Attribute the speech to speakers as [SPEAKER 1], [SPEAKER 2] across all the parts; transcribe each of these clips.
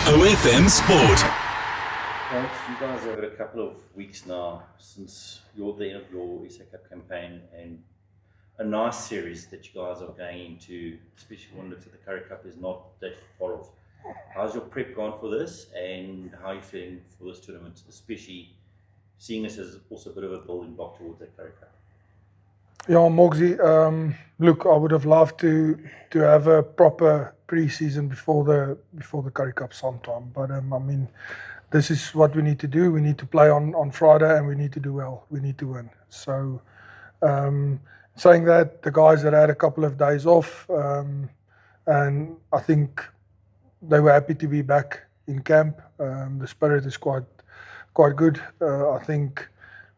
[SPEAKER 1] OFM Sport.
[SPEAKER 2] Right, you guys have had a couple of weeks now since the end of your SA Cup campaign, and a nice series that you guys are going into, especially when looks at the Currie Cup is not that far off. How's your prep gone for this, and how are you feeling for this tournament, especially seeing this as also a bit of a building block towards that Currie Cup?
[SPEAKER 3] Yeah, Mogsy, look, I would have loved to have a proper pre-season before the Currie Cup sometime, but I mean, this is what we need to do. We need to play on Friday, and we need to do well. We need to win. So, saying that, the guys that had a couple of days off, and I think they were happy to be back in camp. The spirit is quite good. I think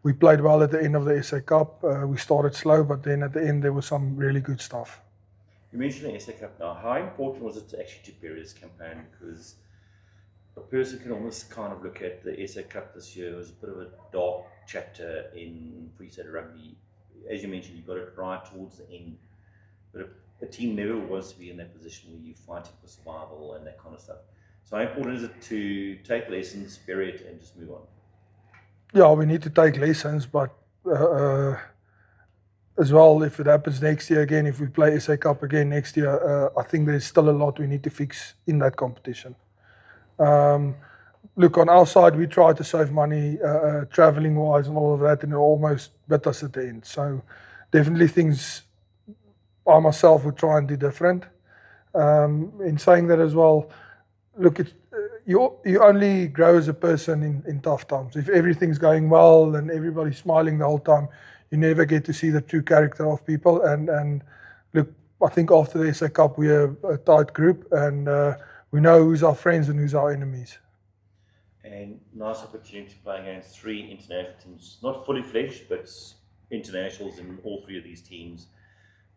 [SPEAKER 3] we played well at the end of the SA Cup. We started slow, but then at the end there was some really good stuff.
[SPEAKER 2] You mentioned the SA Cup now. How important was it to actually prepare this campaign? Because a person can almost kind of look at the SA Cup this year as a bit of a dark chapter in Free State rugby. As you mentioned, you got it right towards the end, but a team never wants to be in that position where you're fighting for survival and that kind of stuff. So how important is it to take lessons, bury it, and just move on?
[SPEAKER 3] Yeah, we need to take lessons, but as well, if it happens next year again, if we play SA Cup again next year, I think there's still a lot we need to fix in that competition. Look, on our side, we try to save money traveling wise and all of that, and it almost bit us at the end. So definitely things I myself would try and do different. In saying that as well, look, you only grow as a person in tough times. If everything's going well and everybody's smiling the whole time, you never get to see the true character of people. And look, I think after the SA Cup, we're a tight group, and we know who's our friends and who's our enemies.
[SPEAKER 2] And nice opportunity to play against three international teams, not fully fledged, but internationals in all three of these teams.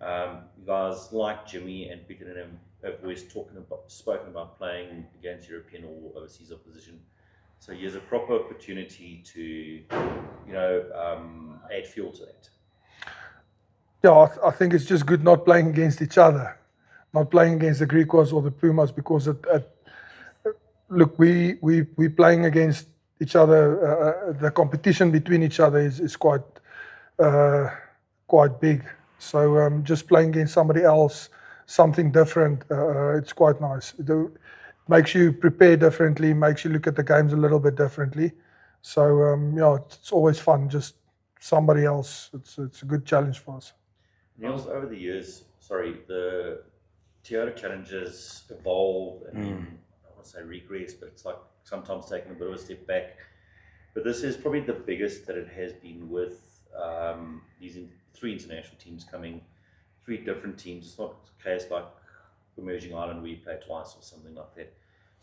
[SPEAKER 2] You guys like Jimmy and Peter and him have always spoken about playing against European or overseas opposition. So here's a proper opportunity to, add fuel to that.
[SPEAKER 3] Yeah, I think it's just good not playing against each other, not playing against the Griquas or the Pumas, because look, we playing against each other. The competition between each other is quite big. So just playing against somebody else, something different, it's quite nice. It makes you prepare differently, makes you look at the games a little bit differently. So it's always fun. Just somebody else. It's a good challenge for us.
[SPEAKER 2] Niels, over the years, the Toyota challenges evolved and I don't want to say regress, but it's like sometimes taking a bit of a step back. But this is probably the biggest that it has been with these three international teams coming, three different teams. It's not a case like Emerging Island where you play twice or something like that.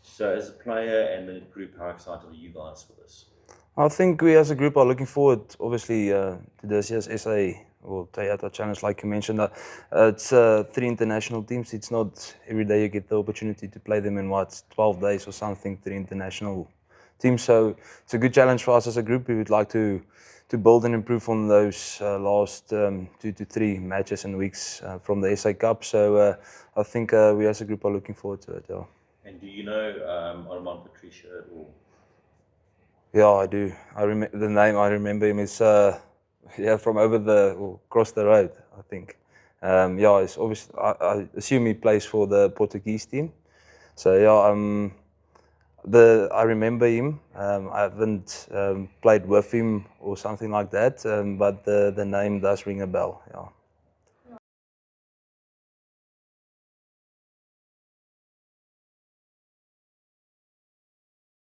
[SPEAKER 2] So as a player and the group, how excited are you guys for this?
[SPEAKER 4] I think we as a group are looking forward, obviously, to this year's SA or Toyota Challenge, like you mentioned. It's three international teams. It's not every day you get the opportunity to play them in 12 days or something, three international teams. So it's a good challenge for us as a group. We would like to build and improve on those last 2 to 3 matches and weeks from the SA Cup. So I think we as a group are looking forward to it. Yeah.
[SPEAKER 2] And do you know Armand Patricia at all?
[SPEAKER 4] Yeah, I do. The name I remember him is from across the road, I think. It's obviously I assume he plays for the Portuguese team. So I remember him. I haven't played with him or something like that, but the name does ring a bell. Yeah.